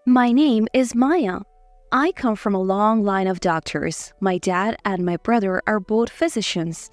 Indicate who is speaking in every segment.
Speaker 1: My name is Maya. I come from a long line of doctors. My dad and my brother are both physicians.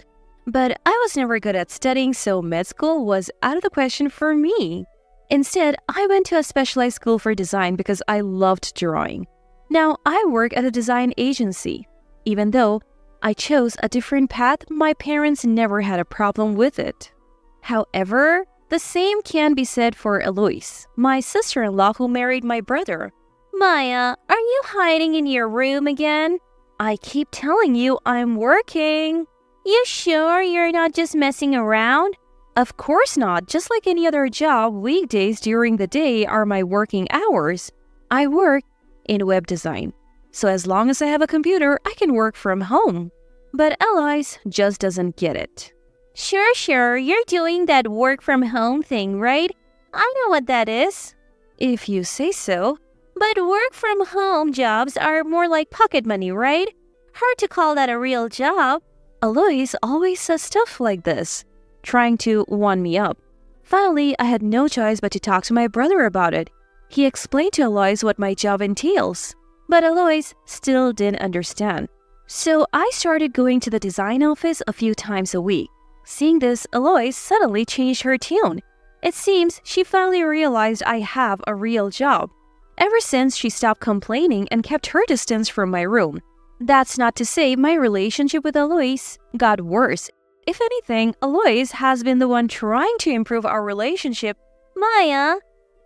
Speaker 1: But I was never good at studying, so med school was out of the question for me. Instead, I went to a specialized school for design because I loved drawing. Now, I work at a design agency. Even though I chose a different path, my parents never had a problem with it. However, the same can be said for Eloise, my sister-in-law who married my brother. Maya, are you hiding in your room again? I keep telling you I'm working. You sure you're not just messing around? Of course not. Just like any other job, weekdays during the day are my working hours. I work in web design. So as long as I have a computer, I can work from home. But Eloise just doesn't get it. Sure, you're doing that work from home thing, right? I know what that is. If you say so. But work from home jobs are more like pocket money, right? Hard to call that a real job. Eloise always says stuff like this, trying to one me up. Finally, I had no choice but to talk to my brother about it. He explained to Eloise what my job entails. But Eloise still didn't understand. So I started going to the design office a few times a week. Seeing this, Eloise suddenly changed her tune. It seems she finally realized I have a real job. Ever since, she stopped complaining and kept her distance from my room. That's not to say my relationship with Eloise got worse. If anything, Eloise has been the one trying to improve our relationship. Maya,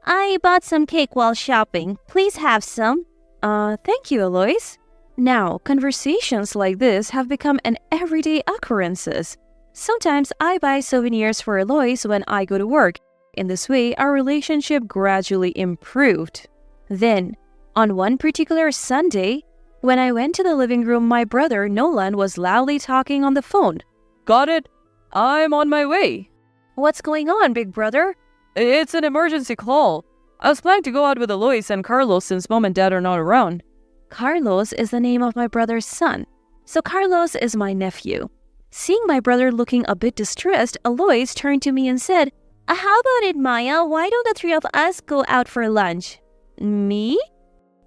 Speaker 1: I bought some cake while shopping. Please have some. Thank you, Eloise. Now, conversations like this have become an everyday occurrences. Sometimes I buy souvenirs for Eloise when I go to work. In this way, our relationship gradually improved. Then, on one particular Sunday, when I went to the living room, my brother Nolan was loudly talking on the phone.
Speaker 2: Got it. I'm on my way.
Speaker 1: What's going on, big brother?
Speaker 2: It's an emergency call. I was planning to go out with Eloise and Carlos since mom and dad are not around.
Speaker 1: Carlos is the name of my brother's son, so Carlos is my nephew. Seeing my brother looking a bit distressed, Eloise turned to me and said, How about it, Maya? Why don't the three of us go out for lunch? Me?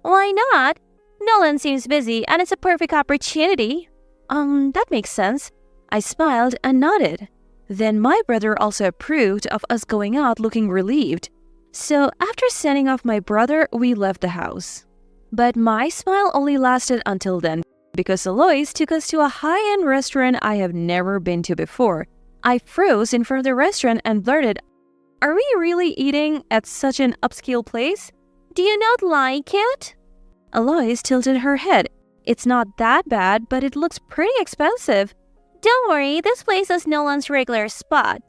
Speaker 1: Why not? Nolan seems busy and it's a perfect opportunity. That makes sense. I smiled and nodded. Then my brother also approved of us going out looking relieved. So after sending off my brother, we left the house. But my smile only lasted until then, because Eloise took us to a high-end restaurant I have never been to before. I froze in front of the restaurant and blurted, Are we really eating at such an upscale place? Do you not like it? Eloise tilted her head. It's not that bad, but it looks pretty expensive. Don't worry, this place is Nolan's regular spot.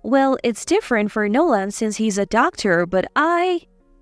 Speaker 1: Well, it's different for Nolan since he's a doctor, but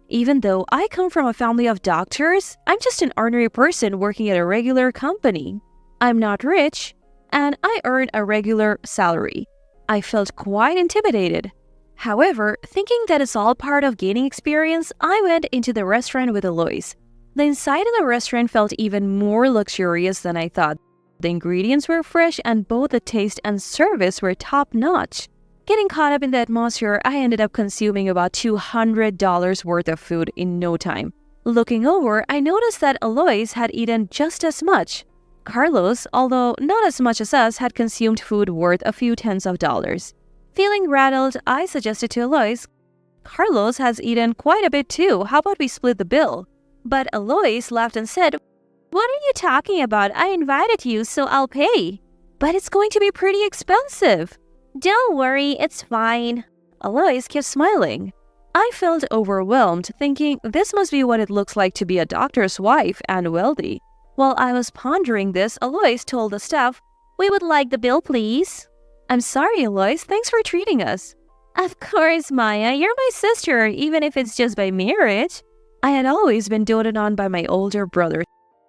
Speaker 1: even though I come from a family of doctors, I'm just an ordinary person working at a regular company. I'm not rich, and I earn a regular salary. I felt quite intimidated. However, thinking that it's all part of gaining experience, I went into the restaurant with Eloise. The inside of the restaurant felt even more luxurious than I thought. The ingredients were fresh and both the taste and service were top-notch. Getting caught up in the atmosphere, I ended up consuming about $200 worth of food in no time. Looking over, I noticed that Eloise had eaten just as much. Carlos, although not as much as us, had consumed food worth a few tens of dollars. Feeling rattled, I suggested to Eloise, Carlos has eaten quite a bit too. How about we split the bill? But Eloise laughed and said, What are you talking about? I invited you, so I'll pay. But it's going to be pretty expensive. Don't worry, it's fine. Eloise kept smiling. I felt overwhelmed, thinking this must be what it looks like to be a doctor's wife and wealthy. While I was pondering this, Eloise told the staff, We would like the bill, please. I'm sorry, Eloise. Thanks for treating us. Of course, Maya. You're my sister, even if it's just by marriage. I had always been doted on by my older brother.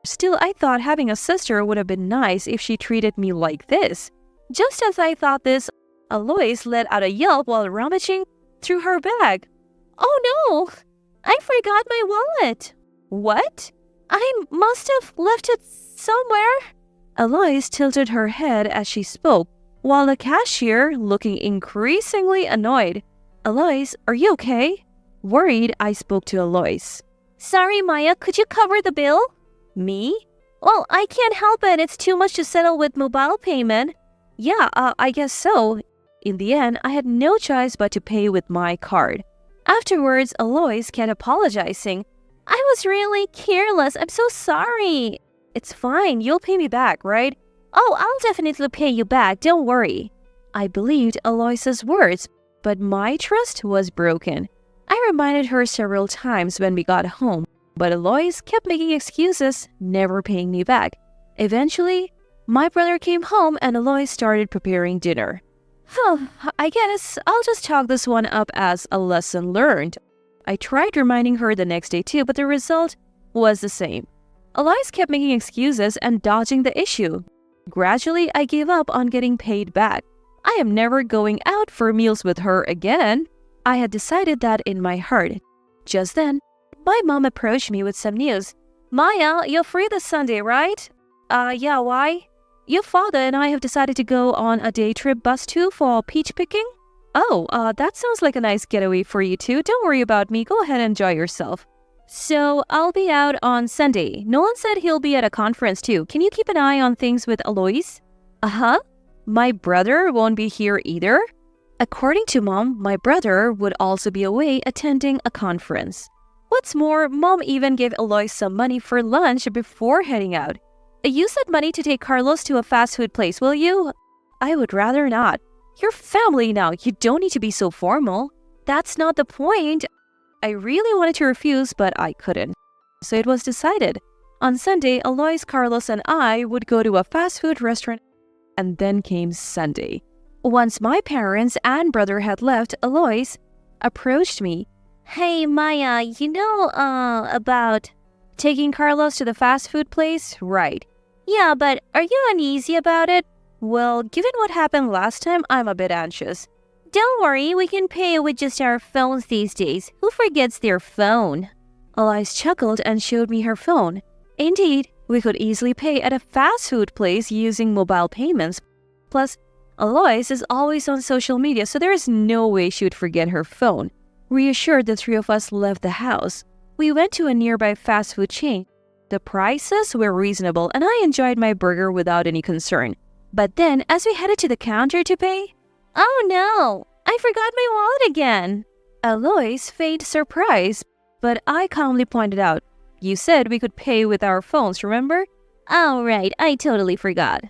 Speaker 1: Still, I thought having a sister would have been nice if she treated me like this. Just as I thought this, Eloise let out a yelp while rummaging through her bag. Oh no! I forgot my wallet! What? I must have left it somewhere. Eloise tilted her head as she spoke, while the cashier, looking increasingly annoyed. Eloise, are you okay? Worried, I spoke to Eloise. Sorry, Maya, could you cover the bill? Me? Well, I can't help it. It's too much to settle with mobile payment. Yeah, I guess so. In the end, I had no choice but to pay with my card. Afterwards, Alois kept apologizing. I was really careless. I'm so sorry. It's fine. You'll pay me back, right? Oh, I'll definitely pay you back. Don't worry. I believed Alois's words, but my trust was broken. I reminded her several times when we got home, but Alois kept making excuses, never paying me back. Eventually, my brother came home and Alois started preparing dinner. I guess I'll just chalk this one up as a lesson learned. I tried reminding her the next day too, but the result was the same. Alois kept making excuses and dodging the issue. Gradually, I gave up on getting paid back. I am never going out for meals with her again. I had decided that in my heart. Just then, my mom approached me with some news. Maya, you're free this Sunday, right? Yeah, why? Your father and I have decided to go on a day trip bus tour for peach picking. Oh, that sounds like a nice getaway for you two. Don't worry about me. Go ahead and enjoy yourself. So, I'll be out on Sunday. Nolan said he'll be at a conference too. Can you keep an eye on things with Alois? Uh-huh. My brother won't be here either? According to Mom, my brother would also be away attending a conference. What's more, Mom even gave Alois some money for lunch before heading out. Use that money to take Carlos to a fast food place, will you? I would rather not. You're family now. You don't need to be so formal. That's not the point. I really wanted to refuse, but I couldn't. So it was decided. On Sunday, Alois, Carlos, and I would go to a fast food restaurant. And then came Sunday. Once my parents and brother had left, Alois approached me. Hey, Maya, about taking Carlos to the fast food place? Right. Yeah, but are you uneasy about it? Well, given what happened last time, I'm a bit anxious. Don't worry, we can pay with just our phones these days. Who forgets their phone? Alois chuckled and showed me her phone. Indeed, we could easily pay at a fast food place using mobile payments. Plus, Alois is always on social media, so there is no way she would forget her phone. Reassured, the three of us left the house. We went to a nearby fast food chain. The prices were reasonable and I enjoyed my burger without any concern. But then, as we headed to the counter to pay, oh no! I forgot my wallet again! Alois feigned surprise, but I calmly pointed out, you said we could pay with our phones, remember? Oh right, I totally forgot.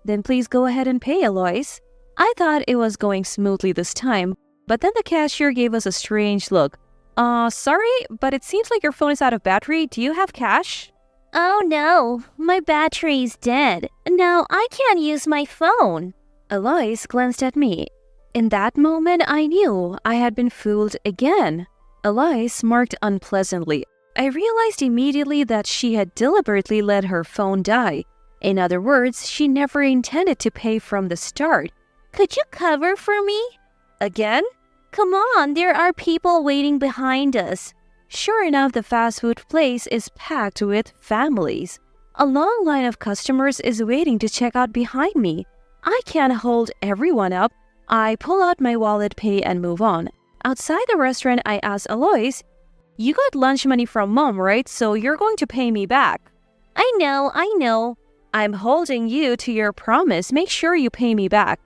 Speaker 1: Then please go ahead and pay, Alois. I thought it was going smoothly this time, but then the cashier gave us a strange look. Sorry, but it seems like your phone is out of battery. Do you have cash? Oh no, my battery's dead. Now I can't use my phone. Alois glanced at me. In that moment, I knew I had been fooled again. Alois smirked unpleasantly. I realized immediately that she had deliberately let her phone die. In other words, she never intended to pay from the start. Could you cover for me? Again? Come on, there are people waiting behind us. Sure enough, the fast food place is packed with families. A long line of customers is waiting to check out behind me. I can't hold everyone up. I pull out my wallet, pay, and move on. Outside the restaurant, I ask Alois, you got lunch money from Mom, right? So you're going to pay me back. I know. I'm holding you to your promise. Make sure you pay me back.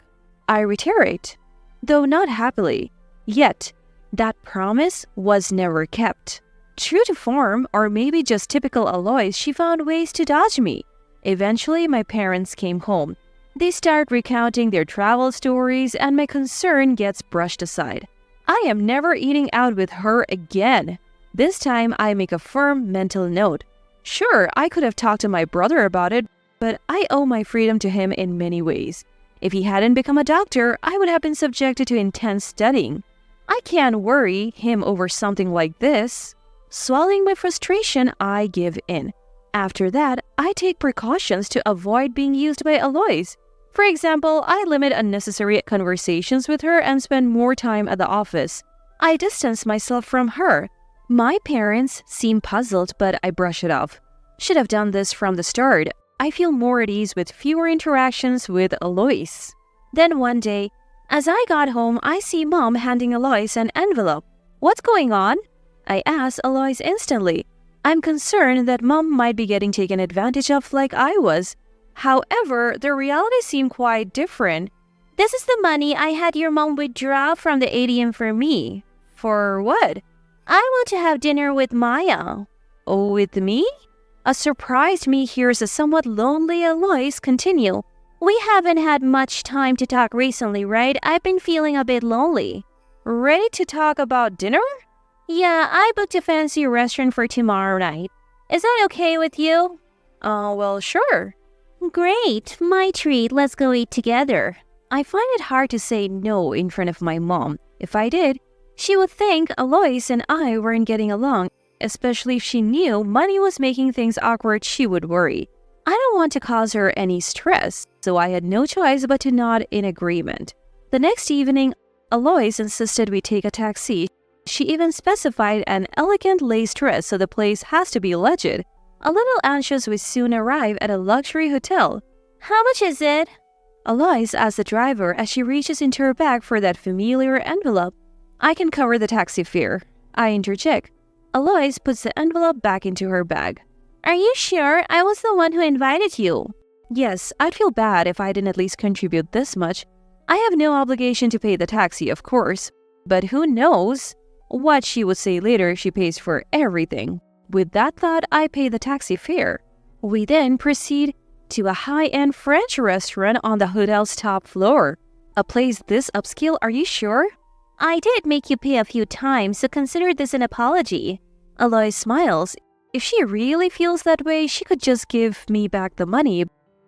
Speaker 1: I reiterate, though not happily. Yet, that promise was never kept. True to form, or maybe just typical Alois, she found ways to dodge me. Eventually, my parents came home. They start recounting their travel stories, and my concern gets brushed aside. I am never eating out with her again. This time, I make a firm mental note. Sure, I could have talked to my brother about it, but I owe my freedom to him in many ways. If he hadn't become a doctor, I would have been subjected to intense studying. I can't worry him over something like this. Swallowing my frustration, I give in. After that, I take precautions to avoid being used by Alois. For example, I limit unnecessary conversations with her and spend more time at the office. I distance myself from her. My parents seem puzzled, but I brush it off. Should have done this from the start. I feel more at ease with fewer interactions with Alois. Then one day, as I got home, I see Mom handing Alois an envelope. What's going on? I asked Alois instantly. I'm concerned that Mom might be getting taken advantage of like I was. However, the reality seemed quite different. This is the money I had your mom withdraw from the ATM for me. For what? I want to have dinner with Maya. Oh, with me? A surprised me hears a somewhat lonely Alois continue. We haven't had much time to talk recently, right? I've been feeling a bit lonely.
Speaker 2: Ready to talk about dinner?
Speaker 1: Yeah, I booked a fancy restaurant for tomorrow night. Is that okay with you?
Speaker 2: Well, sure.
Speaker 1: Great, my treat. Let's go eat together. I find it hard to say no in front of my mom. If I did, she would think Alois and I weren't getting along, especially if she knew money was making things awkward. She would worry. I don't want to cause her any stress, so I had no choice but to nod in agreement. The next evening, Alois insisted we take a taxi. She even specified an elegant lace dress, so the place has to be legit. A little anxious, we soon arrive at a luxury hotel. How much is it? Alois asks the driver as she reaches into her bag for that familiar envelope. I can cover the taxi fare. I interject. Alois puts the envelope back into her bag. Are you sure? I was the one who invited you. Yes, I'd feel bad if I didn't at least contribute this much. I have no obligation to pay the taxi, of course. But who knows what she would say later if she pays for everything. With that thought, I pay the taxi fare. We then proceed to a high-end French restaurant on the hotel's top floor. A place this upscale, are you sure? I did make you pay a few times, so consider this an apology. Alois smiles. If she really feels that way, she could just give me back the money.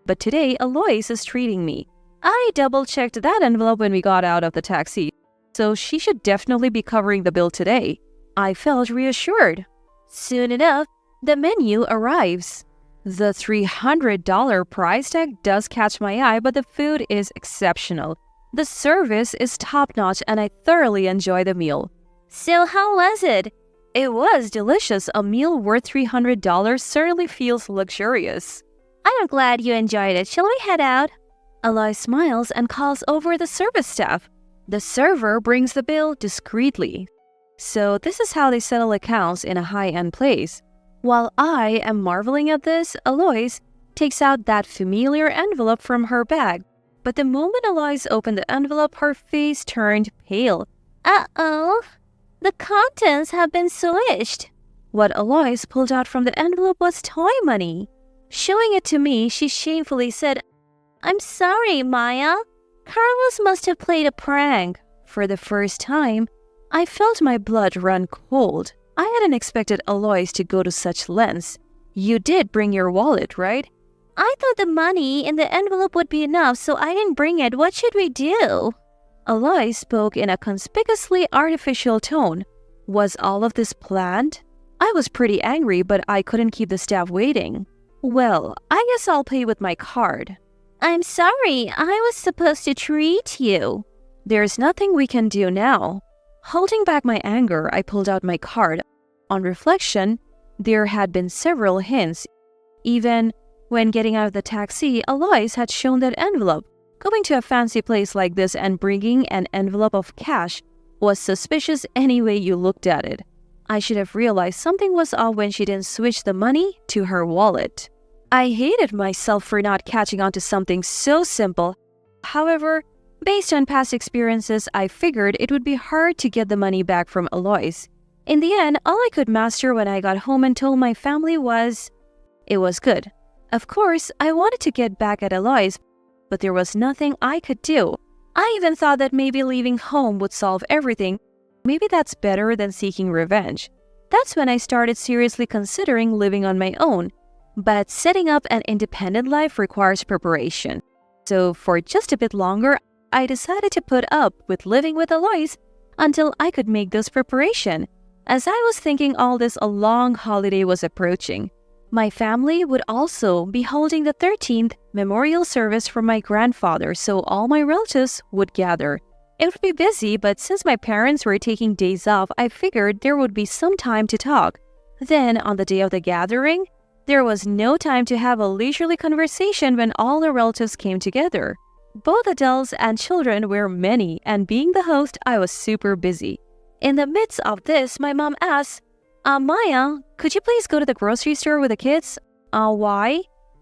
Speaker 1: But today, Alois is treating me. I double-checked that envelope when we got out of the taxi, so she should definitely be covering the bill today. I felt reassured. Soon enough, the menu arrives. The $300 price tag does catch my eye, but the food is exceptional. The service is top-notch and I thoroughly enjoy the meal. So how was it? It was delicious. A meal worth $300 certainly feels luxurious. I'm glad you enjoyed it. Shall we head out? Alois smiles and calls over the service staff. The server brings the bill discreetly. So this is how they settle accounts in a high-end place. While I am marveling at this, Alois takes out that familiar envelope from her bag. But the moment Alois opened the envelope, her face turned pale. Uh-oh, the contents have been switched. What Alois pulled out from the envelope was toy money. Showing it to me, she shamefully said, I'm sorry, Maya. Carlos must have played a prank. For the first time, I felt my blood run cold. I hadn't expected Alois to go to such lengths. You did bring your wallet, right? I thought the money in the envelope would be enough, so I didn't bring it. What should we do? Alois spoke in a conspicuously artificial tone. Was all of this planned? I was pretty angry, but I couldn't keep the staff waiting. Well, I guess I'll pay with my card. I'm sorry, I was supposed to treat you. There's nothing we can do now. Holding back my anger, I pulled out my card. On reflection, there had been several hints. Even when getting out of the taxi, Alois had shown that envelope. Going to a fancy place like this and bringing an envelope of cash was suspicious any way you looked at it. I should have realized something was off when she didn't switch the money to her wallet. I hated myself for not catching on to something so simple. However, based on past experiences, I figured it would be hard to get the money back from Alois. In the end, all I could master when I got home and told my family was, it was good. Of course, I wanted to get back at Alois, but there was nothing I could do. I even thought that maybe leaving home would solve everything. Maybe that's better than seeking revenge. That's when I started seriously considering living on my own. But setting up an independent life requires preparation. So for just a bit longer, I decided to put up with living with Alois until I could make this preparation. As I was thinking all this, a long holiday was approaching. My family would also be holding the 13th memorial service for my grandfather, so all my relatives would gather. It would be busy, but since my parents were taking days off, I figured there would be some time to talk. Then, on the day of the gathering, there was no time to have a leisurely conversation when all the relatives came together. Both adults and children were many, and being the host, I was super busy. In the midst of this, my mom asked, Maya, could you please go to the grocery store with the kids? Why?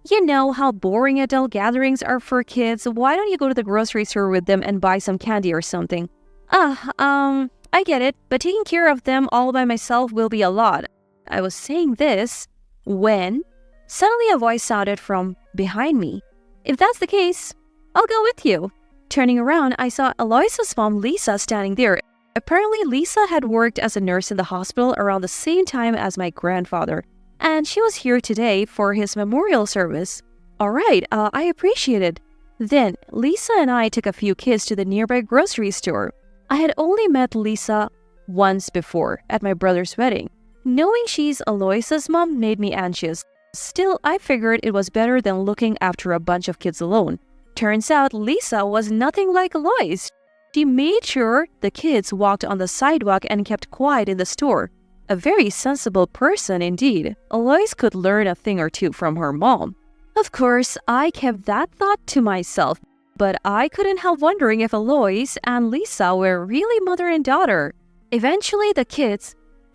Speaker 1: You know how boring adult gatherings are for kids. Why don't you go to the grocery store with them and buy some candy or something? I get it, but taking care of them all by myself will be a lot. I was saying this when suddenly a voice sounded from behind me. If that's the case, I'll go with you. Turning around, I saw Aloysius' mom, Lisa, standing there. Apparently, Lisa had worked as a nurse in the hospital around the same time as my grandfather, and she was here today for his memorial service. All right, I appreciate it. Then, Lisa and I took a few kids to the nearby grocery store. I had only met Lisa once before, at my brother's wedding. Knowing she's Aloysius' mom made me anxious. Still, I figured it was better than looking after a bunch of kids alone. Turns out Lisa was nothing like Alois. She made sure the kids walked on the sidewalk and kept quiet in the store. A very sensible person indeed. Alois could learn a thing or two from her mom. Of course, I kept that thought to myself, but I couldn't help wondering if Alois and Lisa were really mother and daughter. Eventually, the kids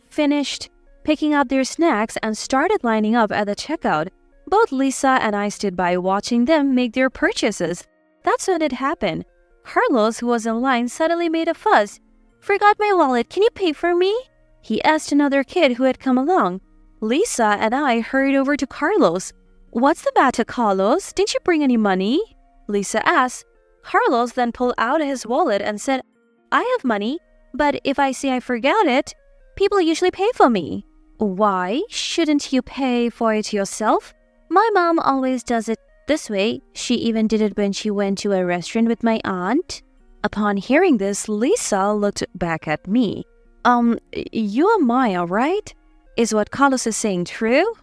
Speaker 1: finished picking up their snacks and started lining up at the checkout. Both Lisa and I stood by watching them make their purchases. That's when it happened. Carlos, who was in line, suddenly made a fuss. "Forgot my wallet, can you pay for me?" he asked another kid who had come along. Lisa and I hurried over to Carlos. "What's the matter, Carlos? Didn't you bring any money?" Lisa asked. Carlos then pulled out his wallet and said, "I have money, but if I say I forgot it, people usually pay for me." "Why shouldn't you pay for it yourself?" "My mom always does it this way. She even did it when she went to a restaurant with my aunt." Upon hearing this, Lisa looked back at me. You are Maya, right? Is what Carlos is saying true?"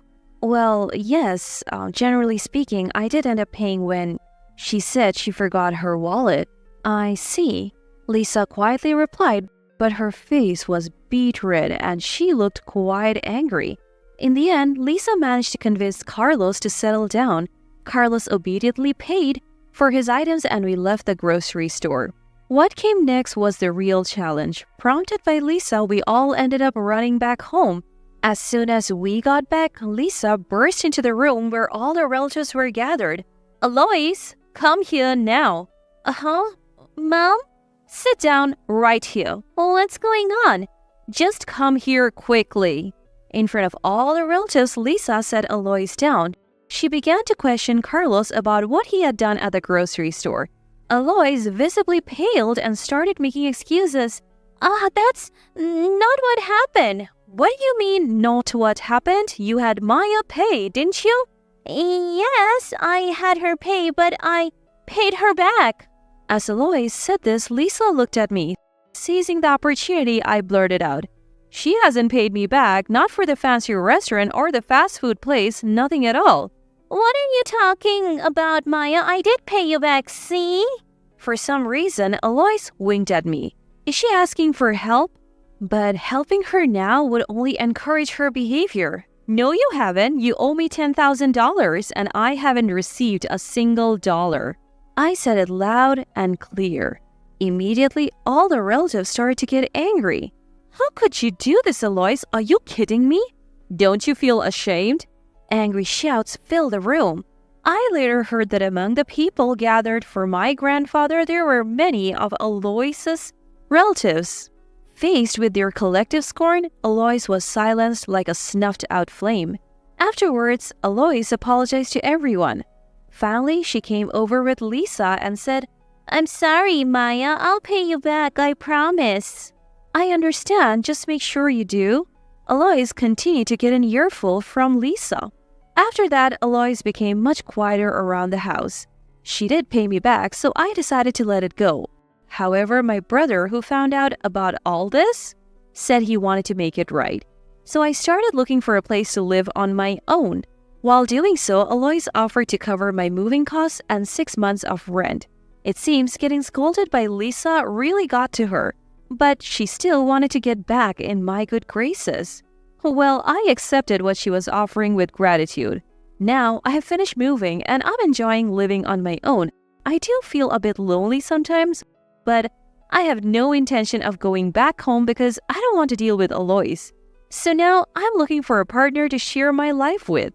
Speaker 1: "Well, yes. Generally speaking, I did end up paying when she said she forgot her wallet." "I see," Lisa quietly replied, but her face was beet red and she looked quite angry. In the end, Lisa managed to convince Carlos to settle down. Carlos obediently paid for his items and we left the grocery store. What came next was the real challenge. Prompted by Lisa, we all ended up running back home. As soon as we got back, Lisa burst into the room where all the relatives were gathered. "Alois, come here now." "Mom?" "Sit down right here." "What's going on?" "Just come here quickly." In front of all the relatives, Lisa set Alois down. She began to question Carlos about what he had done at the grocery store. Alois visibly paled and started making excuses. That's not what happened." "What do you mean, not what happened? You had Maya pay, didn't you?" "Yes, I had her pay, but I paid her back." As Alois said this, Lisa looked at me. Seizing the opportunity, I blurted out, "She hasn't paid me back, not for the fancy restaurant or the fast food place, nothing at all." "What are you talking about, Maya? I did pay you back, see?" For some reason, Alois winked at me. Is she asking for help? But helping her now would only encourage her behavior. "No, you haven't. You owe me $10,000 and I haven't received a single dollar." I said it loud and clear. Immediately, all the relatives started to get angry. "How could you do this, Alois? Are you kidding me? Don't you feel ashamed?" Angry shouts filled the room. I later heard that among the people gathered for my grandfather, there were many of Alois' relatives. Faced with their collective scorn, Alois was silenced like a snuffed-out flame. Afterwards, Alois apologized to everyone. Finally, she came over with Lisa and said, "I'm sorry, Maya. I'll pay you back, I promise." "I understand. Just make sure you do." Alois continued to get an earful from Lisa. After that, Alois became much quieter around the house. She did pay me back, so I decided to let it go. However, my brother, who found out about all this, said he wanted to make it right. So I started looking for a place to live on my own. While doing so, Alois offered to cover my moving costs and 6 months of rent. It seems getting scolded by Lisa really got to her, but she still wanted to get back in my good graces. Well, I accepted what she was offering with gratitude. Now, I have finished moving and I'm enjoying living on my own. I do feel a bit lonely sometimes, but I have no intention of going back home because I don't want to deal with Alois. So now I'm looking for a partner to share my life with.